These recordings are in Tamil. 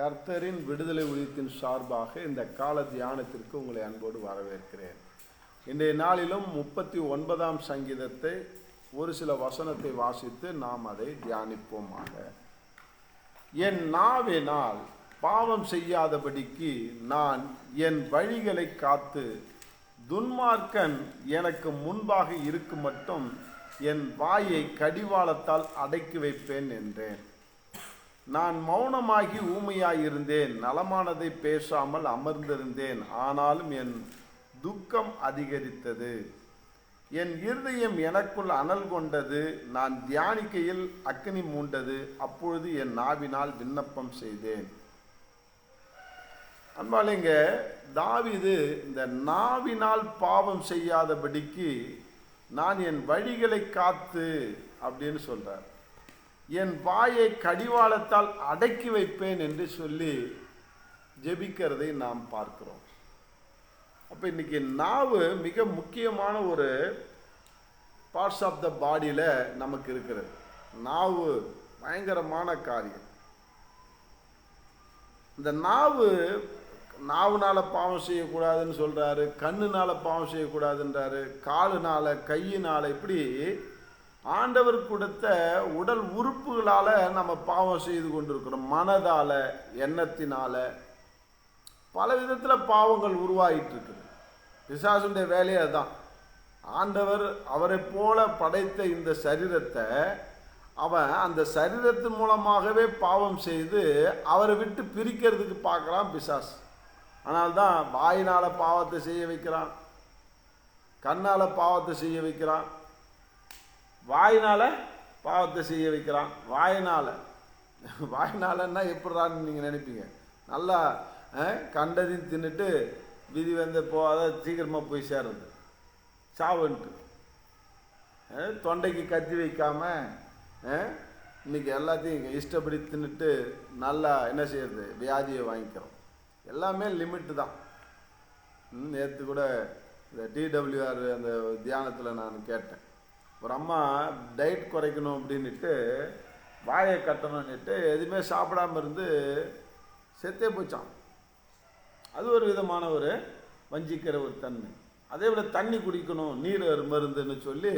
கர்த்தரின் விடுதலை ஊழியத்தின் சார்பாக இந்த கால தியானத்திற்கு உங்களை அன்போடு வரவேற்கிறேன். இன்றைய நாளிலும் 39ஆம் சங்கீதத்தை ஒரு சில வசனத்தை வாசித்து நாம் அதை தியானிப்போமாக. என் நாவினால் பாவம் செய்யாதபடிக்கு நான் என் வழிகளை காத்து துன்மார்க்கன் எனக்கு முன்பாக இருக்கும் மட்டும் என் வாயை கடிவாளத்தால் அடக்கி வைப்பேன் என்றேன். நான் மௌனமாகி ஊமையாயிருந்தேன், நலமானதை பேசாமல் அமர்ந்திருந்தேன். ஆனாலும் என் துக்கம் அதிகரித்தது, என் இருதயம் எனக்குள் அனல் கொண்டது. நான் தியானிக்கையில் அக்கினி மூண்டது. அப்பொழுது என் நாவினால் விண்ணப்பம் செய்தேன். அன்பாலேங்க, தாவீது இந்த நாவினால் பாவம் செய்யாதபடிக்கு நான் என் வழிகளை காத்து அப்படின்னு சொல்றார். என் வாயை கடிவாளத்தால் அடக்கி வைப்பேன் என்று சொல்லி ஜெபிக்கிறதை நாம் பார்க்கிறோம். அப்போ இன்னைக்கு நாவு மிக முக்கியமான ஒரு பார்ட்ஸ் ஆஃப் த பாடியில் நமக்கு இருக்கிறது. நாவு பயங்கரமான காரியம். இந்த நாவுனால பாவம் செய்யக்கூடாதுன்னு சொல்கிறாரு, கண்ணுனால பாவம் செய்யக்கூடாதுன்றாரு, காலுனால, கையினால, இப்படி ஆண்டவர் கொடுத்த உடல் உறுப்புகளால் நம்ம பாவம் செய்து கொண்டிருக்கிறோம். மனதால், எண்ணத்தினால பல விதத்தில் பாவங்கள் உருவாகிட்டு இருக்குது. பிசாசுடைய வேலையே அதுதான். ஆண்டவர் அவரை போல படைத்த இந்த சரீரத்தை அவன் அந்த சரீரத்தின் மூலமாகவே பாவம் செய்து அவரை விட்டு பிரிக்கிறதுக்கு பார்க்குறான் பிசாசு. ஆனால்தான் வாயினால் பாவத்தை செய்ய வைக்கிறான், கண்ணால் பாவத்தை செய்ய வைக்கிறான், வாயினால் பாவத்தை செய்ய வைக்கிறான். வாயினாலன்னா எப்படிறான்னு நீங்கள் நினைப்பீங்க. நல்லா கண்டதையும் தின்னுட்டு விதி வந்து போகாத சீக்கிரமாக போய் சேருது சாவுன்ட்டு, தொண்டைக்கு கத்தி வைக்காமல் இன்னைக்கு எல்லாத்தையும் இஷ்டப்படி தின்னுட்டு நல்லா என்ன செய்யறது, வியாதியை வாங்கிக்கிறோம். எல்லாமே லிமிட்டு தான். நேற்று கூட இந்த டிடபிள்யூஆர் அந்த தியானத்தில் நான் கேட்டேன். ஒரு அம்மா டயட் குறைக்கணும் அப்படின்ட்டு வாயை கட்டணும்னுட்டு எதுவுமே சாப்பிடாமல் இருந்து செத்தே போச்சான். அது ஒரு விதமான ஒரு வஞ்சிக்கிற ஒரு தன்மை. அதே விட தண்ணி குடிக்கணும், நீர் மருந்துன்னு சொல்லி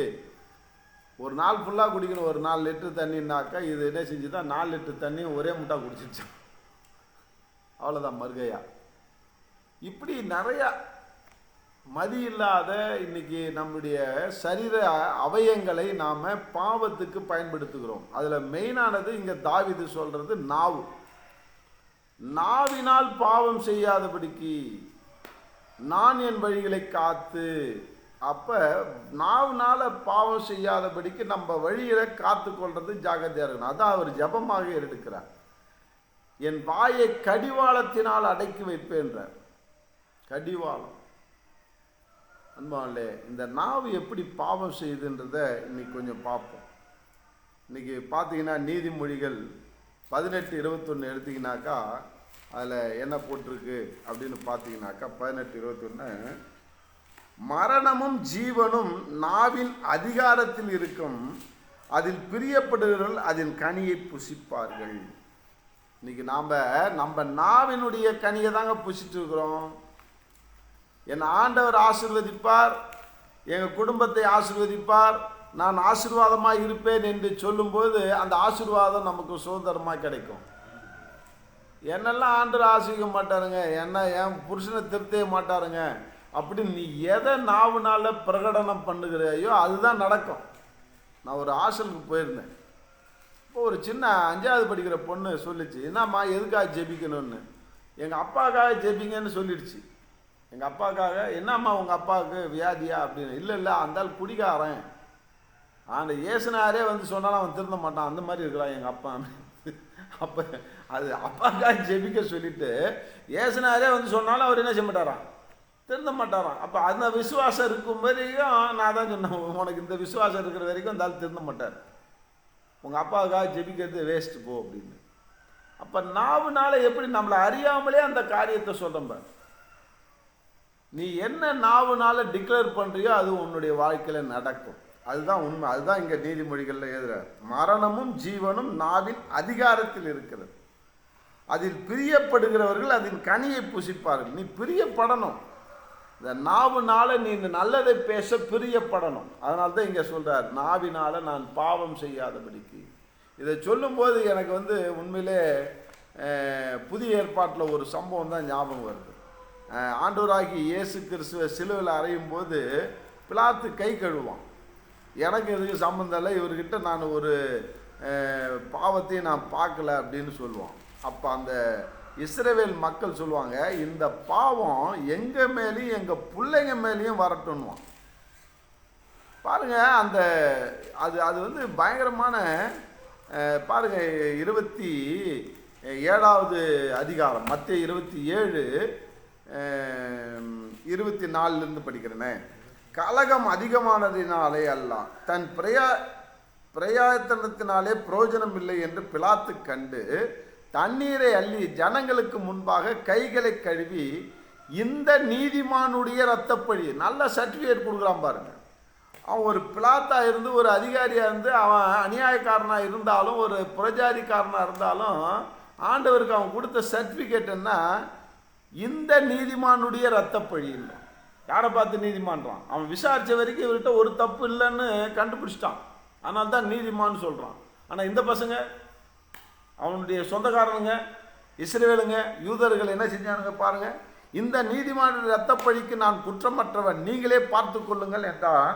ஒரு நாள் ஃபுல்லாக குடிக்கணும். ஒரு 4 லிட்டர் தண்ணின்னாக்கா இது என்ன செஞ்சுதான் 4 லிட்டர் தண்ணியும் ஒரே முட்டா குடிச்சிருச்சான். அவ்வளோதான் மறுகையா. இப்படி நிறையா மதி இல்லாத இன்னைக்கு நம்முடைய சரீர அவயங்களை நாம் பாவத்துக்கு பயன்படுத்துகிறோம். அதில் மெயினானது இங்கே தாவீது சொல்கிறது நாவு. நாவினால் பாவம் செய்யாதபடிக்கு நான் என் வழிகளை காத்து. அப்போ நாவுனால பாவம் செய்யாதபடிக்கு நம்ம வழிகளை காத்து கொள்வது ஜாகிரதையாக இருக்கணும். அதான் அவர் ஜபமாக எடுக்கிறார். என் வாயை கடிவாளத்தினால் அடக்கி வைப்பேன்றார். கடிவாளம். அன்பாலே, இந்த நாவு எப்படி பாவம் செய்யுதுன்றத இன்னைக்கு கொஞ்சம் பார்ப்போம். இன்னைக்கு பார்த்தீங்கன்னா நீதிமொழிகள் 18:21 எடுத்தீங்கன்னாக்கா அதில் என்ன போட்டிருக்கு அப்படின்னு பார்த்தீங்கன்னாக்கா 18:21, மரணமும் ஜீவனும் நாவின் அதிகாரத்தில் இருக்கும், அதில் பிரியப்படுகிறவர்கள் அதன் கனியை புசிப்பார்கள். இன்னைக்கு நம்ம நாவினுடைய கனியை தாங்க புசிட்டு இருக்கிறோம். என் ஆண்டவர் ஆசீர்வதிப்பார், எங்கள் குடும்பத்தை ஆசீர்வதிப்பார், நான் ஆசீர்வாதமாக இருப்பேன் என்று சொல்லும்போது அந்த ஆசீர்வாதம் நமக்கு சுதந்திரமாக கிடைக்கும். என்னெல்லாம் ஆண்டவர் ஆசீர்வதிக்க மாட்டாருங்க, என்ன என் புருஷனை திருத்தவே மாட்டாருங்க அப்படின்னு நீ எதை நாவுனால பிரகடனம் பண்ணுகிறையோ அதுதான் நடக்கும். நான் ஒரு ஹாஸ்டலுக்கு போயிருந்தேன். இப்போ ஒரு சின்ன 5வது படிக்கிற பொண்ணு சொல்லிச்சு, என்னம்மா எதுக்காக ஜெபிக்கணும்னு. எங்கள் அப்பாவுக்காக ஜெபிங்கன்னு சொல்லிடுச்சு. எங்கள் அப்பாவுக்காக. என்னம்மா உங்கள் அப்பாவுக்கு வியாதியா அப்படின்னு. இல்லை அந்தால் குடிக்காரன், அந்த ஏசுனாரே வந்து சொன்னாலும் அவன் திருந்த மாட்டான், அந்த மாதிரி இருக்கிறான் எங்கள் அப்பா. அப்போ அது அப்பாவுக்காக ஜெபிக்க சொல்லிட்டு ஏசுனாரே வந்து சொன்னாலும் அவர் என்ன செய்ய மாட்டாரான், திருந்த மாட்டாரான். அப்போ அந்த விசுவாசம் இருக்கும் வரைக்கும் நான் தான் சொன்னேன், உனக்கு இந்த விசுவாசம் இருக்கிற வரைக்கும் அந்த ஆள் திருந்த மாட்டார், உங்கள் அப்பாவுக்காக ஜெபிக்கிறது வேஸ்ட்டு போ அப்படின்னு. அப்போ நாவுனால எப்படி நம்மளை அறியாமலே அந்த காரியத்தை சொல்கிறோம். நீ என்ன நாவுனால டிக்ளேர் பண்ணுறியோ அது உன்னுடைய வாழ்க்கையில் நடக்கும். அதுதான் உண்மை. அதுதான் இங்கே நீதிமொழிகளில் எழுதுறார். மரணமும் ஜீவனும் நாவின் அதிகாரத்தில் இருக்கிறது, அதில் பிரியப்படுகிறவர்கள் அதன் கனியை புசிப்பார்கள். நீ பிரியப்படணும். இந்த நாவுனால நீ நல்லதை பேச பிரியப்படணும். அதனால தான் இங்கே சொல்கிறார், நாவினால நான் பாவம் செய்யாதபடிக்கு. இதை சொல்லும்போது எனக்கு உண்மையிலே புதிய ஏற்பாட்டில் ஒரு சம்பவம் தான் ஞாபகம் வருது. ஆண்டவராகி இயேசு கிறிஸ்துவ சிலுவையில் அறையும் போது பிலாத்து கை கழுவான். எனக்கு எதுக்கு சம்மந்தம் இல்லை, இவர்கிட்ட நான் ஒரு பாவத்தையும் நான் பார்க்கல அப்படின்னு சொல்லுவான். அப்போ அந்த இஸ்ரவேல் மக்கள் சொல்லுவாங்க, இந்த பாவம் எங்கள் மேலேயும் எங்கள் பிள்ளைங்க மேலேயும் வரட்டும்னுவான். பாருங்க, அந்த அது பயங்கரமான பாருங்க. 27வது அதிகாரம் மத்தேயு 27:24 படிக்கிறேனே. கலகம் அதிகமானதினாலே அல்ல, தன் பிரயத்தனத்தினாலே பிரயோஜனம் இல்லை என்று பிலாத்து கண்டு தண்ணீரை அள்ளி ஜனங்களுக்கு முன்பாக கைகளை கழுவி, இந்த நீதிமானுடைய இரத்தப்பழி, நல்ல சர்டிஃபிகேட் கொடுக்குறான் பாருங்க. அவன் ஒரு பிலாத்தா இருந்து ஒரு அதிகாரியாக இருந்து அவன் அநியாயக்காரனாக இருந்தாலும் ஒரு புரஜாதிக்காரனாக இருந்தாலும் ஆண்டவருக்கு அவன் கொடுத்த சர்டிஃபிகேட் என்ன? இந்த நீதிமானுடைய இரத்தப்பழி இல்லை. யாரை பார்த்து நீதிமான்றான்? அவன் விசாரித்த வரைக்கும் இவர்கிட்ட ஒரு தப்பு இல்லைன்னு கண்டுபிடிச்சிட்டான். அதனால தான் நீதிமான்னு சொல்கிறான். ஆனால் இந்த பசங்க, அவனுடைய சொந்தக்காரனுங்க, இஸ்ரவேலுங்க, யூதர்கள் என்ன செஞ்சானுங்க பாருங்க. இந்த நீதிமான இரத்தப்பழிக்கு நான் குற்றமற்றவன், நீங்களே பார்த்து கொள்ளுங்கள் என்றால்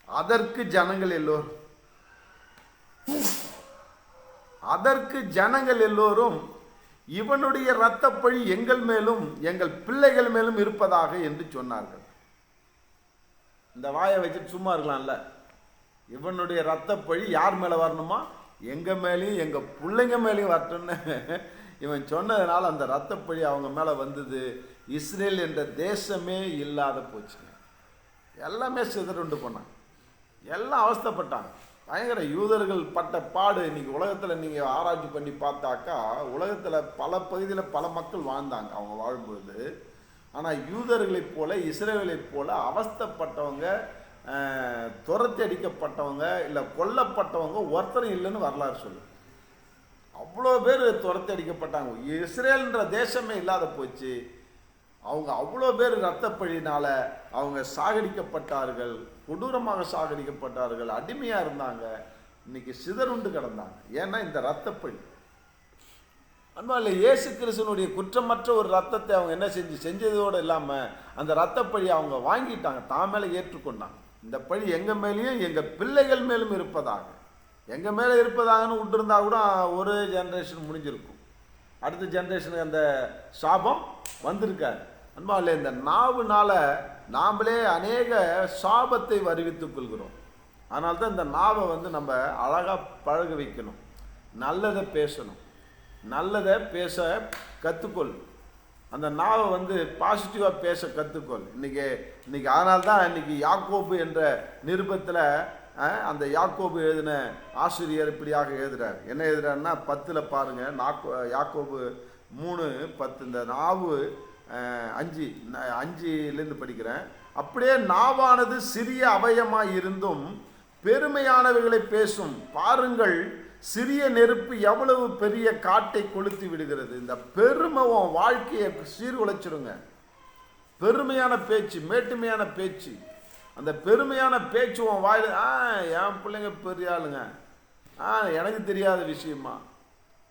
அதற்கு ஜனங்கள் எல்லோரும் இவனுடைய இரத்தப்பழி எங்கள் மேலும் எங்கள் பிள்ளைகள் மேலும் இருப்பதாக என்று சொன்னார்கள். இந்த வாயை வச்சுட்டு சும்மா இருக்கலாம்ல. இவனுடைய இரத்தப்பழி யார் மேலே வரணுமா? எங்கள் மேலேயும் எங்கள் பிள்ளைங்க மேலேயும் வரட்டும்னு இவன் சொன்னதுனால அந்த இரத்தப்பழி அவங்க மேலே வந்தது. இஸ்ரேல் என்ற தேசமே இல்லாத போச்சுங்க. எல்லாமே சிதறுண்டு போனாங்க, எல்லாம் அவஸ்தைப்பட்டாங்க. பயங்கர யூதர்கள் பட்ட பாடு இன்னைக்கு உலகத்தில் நீங்கள் ஆராய்ச்சி பண்ணி பார்த்தாக்கா, உலகத்தில் பல பகுதியில் பல மக்கள் வாழ்ந்தாங்க அவங்க வாழும்பொழுது. ஆனால் யூதர்களைப் போல இஸ்ரேலைப் போல அவஸ்தைப்பட்டவங்க, துரத்தி அடிக்கப்பட்டவங்க, இல்லை கொல்லப்பட்டவங்க ஒருத்தரும் இல்லைன்னு வரலாறு சொல்லு. அவ்வளோ பேர் துரத்தி அடிக்கப்பட்டாங்க. இஸ்ரேல்ன்ற தேசமே இல்லாத போச்சு. அவங்க அவ்வளோ பேர் இரத்தப்பழியினால் அவங்க சாகடிக்கப்பட்டார்கள், கொடூரமாக சாகடிக்கப்பட்டார்கள், அடிமையாக இருந்தாங்க, இன்னைக்கு சிதறுண்டு கிடந்தாங்க. ஏன்னா இந்த இரத்தப்பழி. அதனால இயேசு கிறிஸ்துவனுடைய குற்றமற்ற ஒரு ரத்தத்தை அவங்க என்ன செஞ்சதோடு இல்லாமல் அந்த இரத்தப்பழி அவங்க வாங்கிட்டாங்க, தான் மேலே ஏற்றுக்கொண்டாங்க. இந்த பழி எங்கள் மேலேயும் எங்கள் பிள்ளைகள் மேலும் இருப்பதாக, எங்கள் மேலே இருப்பதாகன்னு விட்டுருந்தா கூட ஒரு ஜென்ரேஷன் முடிஞ்சிருக்கும், அடுத்த ஜென்ரேஷனுக்கு அந்த சாபம் வந்திருக்காரு. அன்பாலே இந்த நாவுனால நாமளே அநேக சாபத்தை வருவித்துக் கொள்கிறோம். அதனால தான் இந்த நாவை நம்ம அழகாக பழக வைக்கணும். நல்லதை பேசணும், நல்லதை பேச கற்றுக்கொள். அந்த நாவை பாசிட்டிவாக பேச கற்றுக்கொள். இன்னைக்கு அதனால தான் இன்னைக்கு யாக்கோபு என்ற நிருபத்தில் அந்த யாக்கோபு எழுதின ஆசிரியர் இப்படியாக எழுதுகிறார். என்ன எழுதுறாருன்னா 10 பாருங்கள். யாக்கோபு 3:10. இந்த நாவு 5 படிக்கிறேன். அப்படியே நாவானது சிறிய அவயமாய் இருந்தும் பெருமையானவைகளை பேசும். பாருங்கள், சிறிய நெருப்பு எவ்வளவு பெரிய காட்டை கொளுத்தி விடுகிறது. இந்த பெருமை உன் வாழ்க்கையை சீர்குலைச்சிடுங்க. பெருமையான பேச்சு, மேட்டுமையான பேச்சு, அந்த பெருமையான பேச்சு உன் வாயில், என் பிள்ளைங்க பெரிய ஆளுங்க, எனக்கு தெரியாத விஷயமா,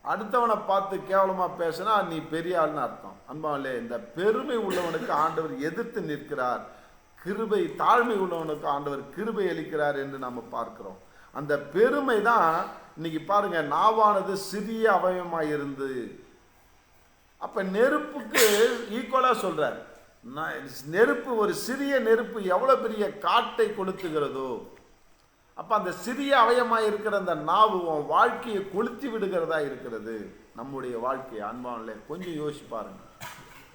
அடுத்தவனை பார்த்து கேவலமாக பேசினா நீ பெரிய ஆள்னு அர்த்தம். அன்பாவிலே, இந்த பெருமை உள்ளவனுக்கு ஆண்டவர் எதிர்த்து நிற்கிறார், கிருபை தாழ்மை உள்ளவனுக்கு ஆண்டவர் கிருபை அளிக்கிறார் என்று நம்ம பார்க்கிறோம். அந்த பெருமை தான் இன்னைக்கு பாருங்க, நாவானது சிறிய அவயமாக இருந்து. அப்ப நெருப்புக்கு ஈக்குவலாக சொல்றார். நெருப்பு, ஒரு சிறிய நெருப்பு எவ்வளவு பெரிய காட்டை கொளுத்துகிறதோ, அப்ப அந்த சிறிய அவயமாக இருக்கிற அந்த நாவு உன் வாழ்க்கையை கொளுத்தி விடுகிறதா இருக்கிறது. நம்முடைய வாழ்க்கையை அன்பானே கொஞ்சம் யோசிச்சு பாருங்க.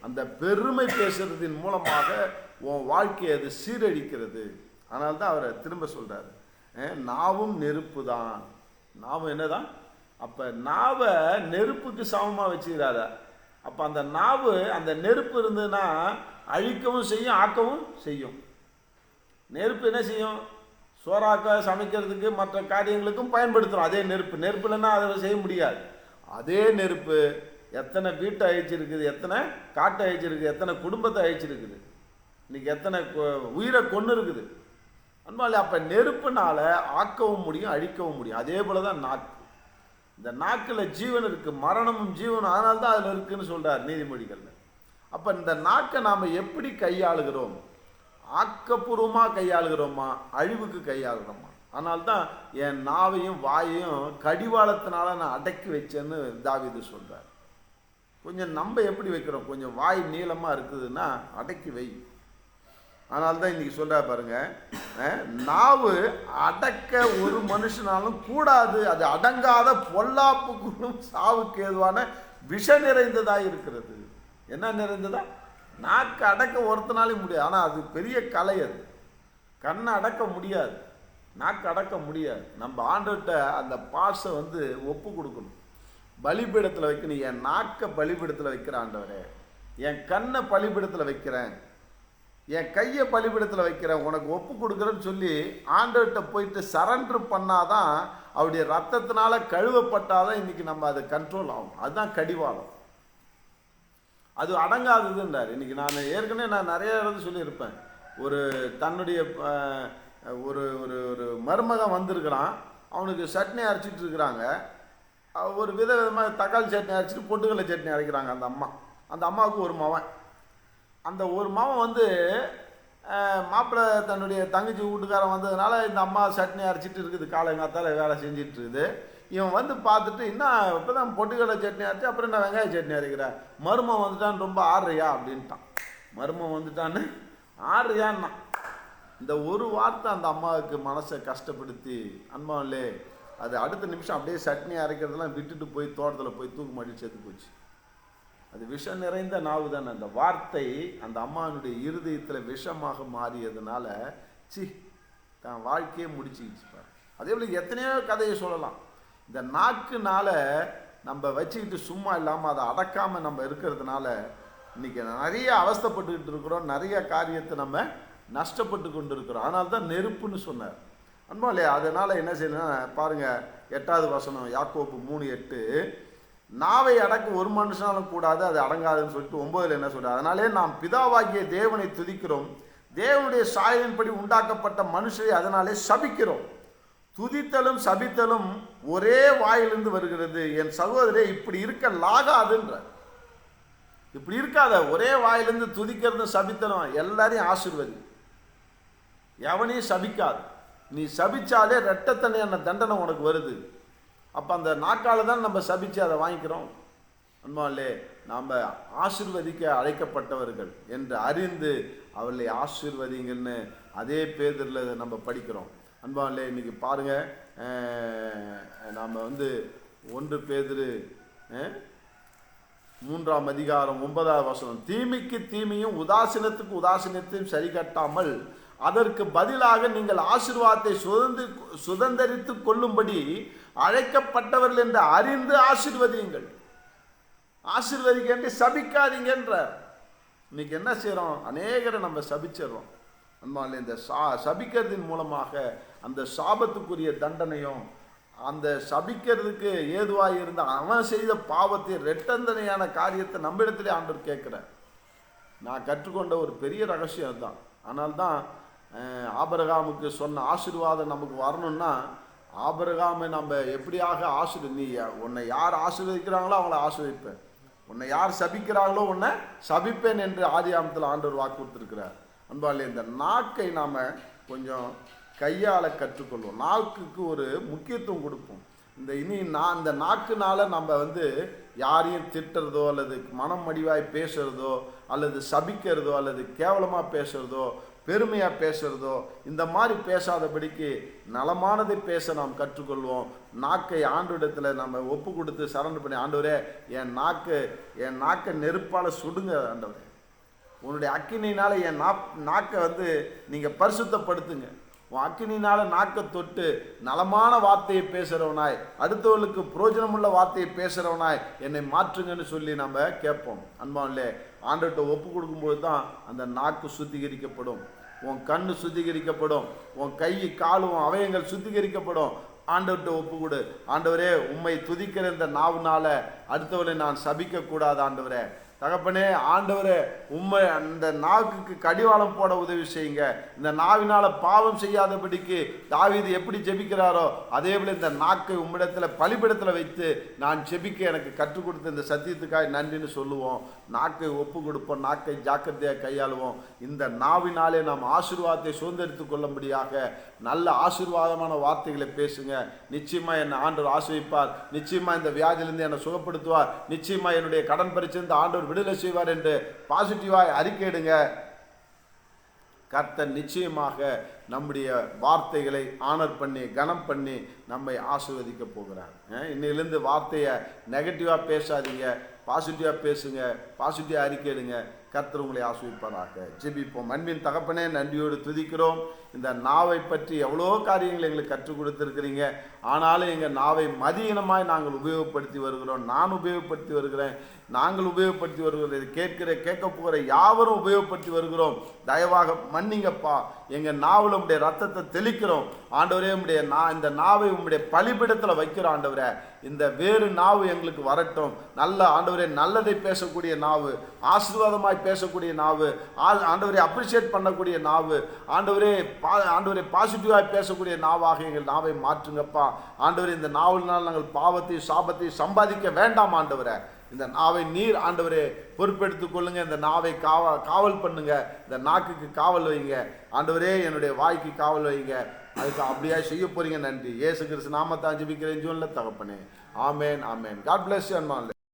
அந்த பெருமை பேசுறதின் மூலமாக உன் வாழ்க்கையை அது சீரழிக்கிறது. அதனால தான் அவரை திரும்ப சொல்றாரு, நாவும் நெருப்பு தான். நாவும் என்னதான்? அப்ப நாவை நெருப்புக்கு சமமாக வச்சுக்கிறார. அப்ப அந்த நாவு, அந்த நெருப்பு இருந்ததுன்னா அழிக்கவும் செய்யும், ஆக்கவும் செய்யும். நெருப்பு என்ன செய்யும்? சோறாக்க, சமைக்கிறதுக்கு, மற்ற காரியங்களுக்கும் பயன்படுத்துகிறோம். அதே நெருப்பு இல்லைன்னா அதை செய்ய முடியாது. அதே நெருப்பு எத்தனை வீட்டை அழிச்சிருக்குது, எத்தனை காட்டை அழிச்சிருக்குது, எத்தனை குடும்பத்தை அழிச்சிருக்குது, இன்னைக்கு எத்தனை உயிரை கொன்று இருக்குது. அன்பாலே அப்போ நெருப்புனால ஆக்கவும் முடியும், அழிக்கவும் முடியும். அதே போல தான் நாக்கு. இந்த நாக்கில் ஜீவன் இருக்குது, மரணமும் ஜீவனும், அதனால தான் அதில் இருக்குதுன்னு சொல்கிறார் நீதிமொழிகளில். அப்போ இந்த நாக்கை நாம் எப்படி கையாளுகிறோம்? ஆக்கப்பூர்வமாக கையாளுகிறோமா, அழிவுக்கு கையாளுகிறோமா? அதனால்தான் என் நாவையும் வாயையும் கடிவாளத்தினால நான் அடக்கி வச்சேன்னு தாவீது சொல்கிறார். கொஞ்சம் நம்ம எப்படி வைக்கிறோம்? கொஞ்சம் வாய் நீளமாக இருக்குதுன்னா அடக்கி வை. அதனால்தான் இன்னைக்கு சொல்கிறா பாருங்க, நாவு அடக்க ஒரு மனுஷனாலும் கூடாது, அது அடங்காத பொல்லாப்புக்கும் சாவுக்கு ஏதுவான விஷ நிறைந்ததாக இருக்கிறது. என்ன நிறைந்ததா? நாக்கு அடக்க ஒருத்தனாலையும் முடியாது. ஆனால் அது பெரிய கலை. அது கண்ணை அடக்க முடியாது, நாக்கு அடக்க முடியாது. நம்ம ஆண்டவர்கிட்ட அந்த பாசை ஒப்பு கொடுக்கணும். பலிபீடத்தில் வைக்கணும். என் நாக்கை பலிபீடத்தில் வைக்கிற ஆண்டவரே, என் கண்ணை பலிபீடத்தில் வைக்கிறேன், என் கையை பலிபீடத்தில் வைக்கிறேன், உனக்கு ஒப்பு கொடுக்குறேன்னு சொல்லி ஆண்டவர்கிட்ட போயிட்டு சரண்டர் பண்ணாதான், அவருடைய ரத்தத்தினால கழுவப்பட்டாதான் இன்னைக்கு நம்ம அது கண்ட்ரோல் ஆகும். அதுதான் கடிவாளம். அது அடங்காததுன்றார். இன்னைக்கு நான் ஏற்கனவே நிறைய சொல்லியிருப்பேன். ஒரு தன்னுடைய ஒரு ஒரு ஒரு மருமகன் வந்திருக்கிறான், அவனுக்கு சட்னி அரைச்சிட்டு இருக்கிறாங்க. ஒரு விதமாக தக்காளி சட்னி அரைச்சிட்டு பொட்டுக்கடலை சட்னி அரைக்கிறாங்க அந்த அம்மாவுக்கு ஒரு மவன். அந்த ஒரு மவன் மாப்பிள்ளை தன்னுடைய தங்கச்சி வீட்டுக்காரன் வந்ததுனால இந்த அம்மா சட்னி அரைச்சிட்டு இருக்குது, காலங்காத்தால வேலை செஞ்சிட்டு இருக்குது. இவன் பார்த்துட்டு, என்ன இப்போ தான் பொட்டுக்கடலை சட்னி அரைச்சி, அப்புறம் என்ன வெங்காய சட்னி அரைக்கிறேன், மருமன் வந்துட்டான்னு ரொம்ப ஆடுறியா அப்படின்ட்டான். மருமன் வந்துட்டான்னு ஆடுறியான்னா, இந்த ஒரு வார்த்தை அந்த அம்மாவுக்கு மனசை கஷ்டப்படுத்தி, அன்பாவிலே அது அடுத்த நிமிஷம் அப்படியே சட்னி அரைக்கிறதெல்லாம் விட்டுட்டு போய் தோட்டத்தில் போய் தூக்கு மாட்டி செத்து போச்சு. அது விஷம் நிறைந்த நாவு தானே. அந்த வார்த்தை அந்த அம்மாவினுடைய இருதயத்தில் விஷமாக மாறியதுனால தான் வாழ்க்கையே முடிச்சுக்கிச்சு பாரு. அதே போல் எத்தனையோ கதையை சொல்லலாம். இந்த நாக்குனால நம்ம வச்சுக்கிட்டு சும்மா இல்லாமல் அதை அடக்காமல் நம்ம இருக்கிறதுனால இன்றைக்கி நிறைய அவஸ்தைப்பட்டுக்கிட்டு இருக்கிறோம், நிறைய காரியத்தை நம்ம நஷ்டப்பட்டு கொண்டு இருக்கிறோம். அதனால தான் நெருப்புன்னு சொன்னார். அன்பா இல்லையா? அதனால் என்ன செய்யணும்னா பாருங்கள், 8வது வசனம், யாக்கோப்பு 3:8, நாவை அடக்க ஒரு மனுஷனாலும் கூடாது, அது அடங்காதுன்னு சொல்லிட்டு 9ல் என்ன சொல்கிறார்? அதனாலே நாம் பிதாவாகிய தேவனை துதிக்கிறோம், தேவனுடைய சாயலின்படி உண்டாக்கப்பட்ட மனுஷரை அதனாலே சபிக்கிறோம். துதித்தலும் சபித்தலும் ஒரே வாயிலிருந்து வருகிறது. என் சகோதரே, இப்படி இருக்க லாகாதுன்ற. இப்படி இருக்காத. ஒரே வாயிலிருந்து துதிக்கிறதும் சபித்தலும் எல்லாரையும் ஆசீர்வதி, எவனையும் சபிக்காது. நீ சபிச்சாலே ரெட்டத்தனையான தண்டனை உனக்கு வருது. அப்போ அந்த நாக்கால தான் நம்ம சபிச்சு அதை வாங்கிக்கிறோம். அன்பாலே, நாம் ஆசீர்வதிக்க அழைக்கப்பட்டவர்கள் என்று அறிந்து அவர்களை ஆசீர்வதிங்கன்னு அதே பேரில் நம்ம படிக்கிறோம். அன்பாலே, இன்னைக்கு பாருங்க, நாம் 1 பேதுரு 3ஆம் அதிகாரம் 9வது வசனம், தீமைக்கு தீமையும் உதாசீனத்துக்கு உதாசீனத்தையும் சரி கட்டாமல் அதற்கு பதிலாக நீங்கள் ஆசீர்வாதத்தை சுதந்திரித்து கொள்ளும்படி அழைக்கப்பட்டவர்கள் என்று அறிந்து ஆசீர்வதியுங்கள். ஆசீர்வதிக்க சபிக்காதீங்கன்ற. இன்னைக்கு என்ன செய்யறோம்? அநேகரை நம்ம சபிச்சிடறோம். அன்பாலே, இந்த சபிக்கிறதின் மூலமாக அந்த சாபத்துக்குரிய தண்டனையும், அந்த சபிக்கிறதுக்கு ஏதுவாக இருந்த அவன் செய்த பாவத்தை ரெட்டந்தனையான காரியத்தை நம்மிடத்திலே ஆண்டவர் கேட்கிறார். நான் கற்றுக்கொண்ட ஒரு பெரிய ரகசியம் அதுதான். ஆனால்தான் ஆபிரகாமுக்கு சொன்ன ஆசீர்வாதம் நமக்கு வரணும்னா, ஆபிரகாமை நம்ம எப்படியாக நீ உன்னை யார் ஆசீர்வதிக்கிறாங்களோ அவங்கள ஆசீர்வதிப்பேன், உன்னை யார் சபிக்கிறாங்களோ உன்னை சபிப்பேன் என்று ஆதியாகமத்தில் ஆண்டவர் வாக்கு கொடுத்துருக்கிறார். அன்பாலே, இந்த நாக்கை நாம் கொஞ்சம் கையாள கற்றுக்கொள்வோம். நாக்குக்கு ஒரு முக்கியத்துவம் கொடுப்போம். இந்த நாக்குனால நம்ம யாரையும் திட்டுறதோ அல்லது மனம் மடிவாய் பேசுறதோ அல்லது சபிக்கிறதோ அல்லது கேவலமாக பேசுறதோ பெருமையாக பேசுறதோ இந்த மாதிரி பேசாதபடிக்கு நலமானதை பேச நாம் கற்றுக்கொள்வோம். நாக்கை ஆண்டவரிடத்தில் நம்ம ஒப்பு கொடுத்து சரண்டர் பண்ணி, ஆண்டவரே, என் நாக்கை நெருப்பால் சுடுங்க ஆண்டவரே, உன்னுடைய அக்கினியினால் என் நாக்கை நீங்கள் பரிசுத்தப்படுத்துங்க, உன் அக்கினினால நாக்கை தொட்டு நலமான வார்த்தையை பேசுகிறவனாய், அடுத்தவர்களுக்கு புரோஜனமுள்ள வார்த்தையை பேசுகிறவனாய் என்னை மாற்றுங்கன்னு சொல்லி நம்ம கேட்போம். அன்பாவிலே, ஆண்டவர்கிட்ட ஒப்பு கொடுக்கும்போது தான் அந்த நாக்கு சுத்திகரிக்கப்படும், உன் கண்ணு சுத்திகரிக்கப்படும், உன் கை காலும் அவயங்கள் சுத்திகரிக்கப்படும். ஆண்டவர்கிட்ட ஒப்பு கொடு. ஆண்டவரே, உம்மை துதிக்கிற இந்த நாவுனால அடுத்தவரை நான் சபிக்க கூடாது. ஆண்டவரே தகப்பனே, ஆண்டவரே, உண்மை அந்த நாக்குக்கு கடிவாளம் போட உதவி செய்யுங்க. இந்த நாவினால பாவம் செய்யாதபடிக்கு தாவீது எப்படி ஜெபிக்கிறாரோ அதே போல இந்த நாக்கை உம்மிடத்தில் பலிபிடத்தில் வைத்து நான் ஜெபிக்க எனக்கு கற்றுக் கொடுத்த இந்த சத்தியத்துக்காக நன்றின்னு சொல்லுவோம். நாக்கை ஒப்பு கொடுப்போம், நாக்கை ஜாக்கிரதையாக கையாளுவோம். இந்த நாவினாலே நாம் ஆசீர்வாதத்தை சுதந்திரித்துக் கொள்ளும்படியாக நல்ல ஆசீர்வாதமான வார்த்தைகளை பேசுங்க. நிச்சயமா என்னை ஆண்டவர் ஆசீர்வதிப்பார். நிச்சயமா இந்த வியாதியிலிருந்து என்னை சுகப்படுத்துவார். நிச்சயமா என்னுடைய கடன் பரிச்சிருந்து ஆண்டவர் விடுதலை செய்வார் என்று பாசிட்டிவாய் அறிக்கையிடுங்க. கர்த்தர் நிச்சயமாக நம்முடைய வார்த்தைகளை ஆனர் பண்ணி கனம் பண்ணி நம்மை ஆசீர்வதிக்க போகிறார். இன்னிலிருந்து வார்த்தையை நெகட்டிவாக பேசாதீங்க, பாசிட்டிவாக பேசுங்க, பாசிட்டிவாக அறிக்கையிடுங்க. கர்த்தர் உங்களை ஆசீர்வதிப்பாராக. ஜெபிப்போம். அன்பின் தகப்பனே, நன்றியோடு துதிக்கிறோம். இந்த நாவை பற்றி எவ்வளோ காரியங்கள் எங்களுக்கு கற்றுக் கொடுத்துருக்கிறீங்க. ஆனாலும் எங்கள் நாவை மதியினமாய் நாங்கள் உபயோகப்படுத்தி வருகிறோம். நான் உபயோகப்படுத்தி வருகிறேன், நாங்கள் உபயோகப்படுத்தி வருகிறோம். கேட்க போகிற யாவரும் உபயோகப்படுத்தி வருகிறோம். தயவாக மன்னிங்கப்பா. எங்கள் நாவில் உம்முடைய ரத்தத்தை தெளிக்கிறோம். ஆண்டவரே, இந்த நாவை உம்முடைய பலிபிடத்தில் வைக்கிறோம். ஆண்டவரே, இந்த வேறு நாவு எங்களுக்கு வரட்டும். நல்ல ஆண்டவரே, நல்லதை பேசக்கூடிய நாவு, ஆசீர்வாதமாய் பேசக்கூடிய நாவு, ஆண்டவரே அப்ரிஷியேட் பண்ணக்கூடிய நாவு, ஆண்டவரே பாசிட்டிவாக பேசக்கூடிய நாவாக எங்கள் நாவை மாற்றுங்கப்பா. ஆண்டவரே, இந்த நாவலினால் நாங்கள் பாவத்தையும் சாபத்தையும் சம்பாதிக்க வேண்டாம். ஆண்டவரே, இந்த நாவை நீர் ஆண்டவரே பொறுப்பெடுத்துக் கொள்ளுங்க. இந்த நாவை காவல் பண்ணுங்க. இந்த நாக்குக்கு காவல் வைங்க. ஆண்டவரே, என்னுடைய வாய்க்கு காவல் வைங்க. அதுக்கு அப்படியா செய்ய போறீங்க. நன்றி. இயேசு கிறிஸ்து நாமத்தை ஜெபிக்கிறேன் ஜீவனில் தகப்பனே. ஆமேன், ஆமேன். God bless you.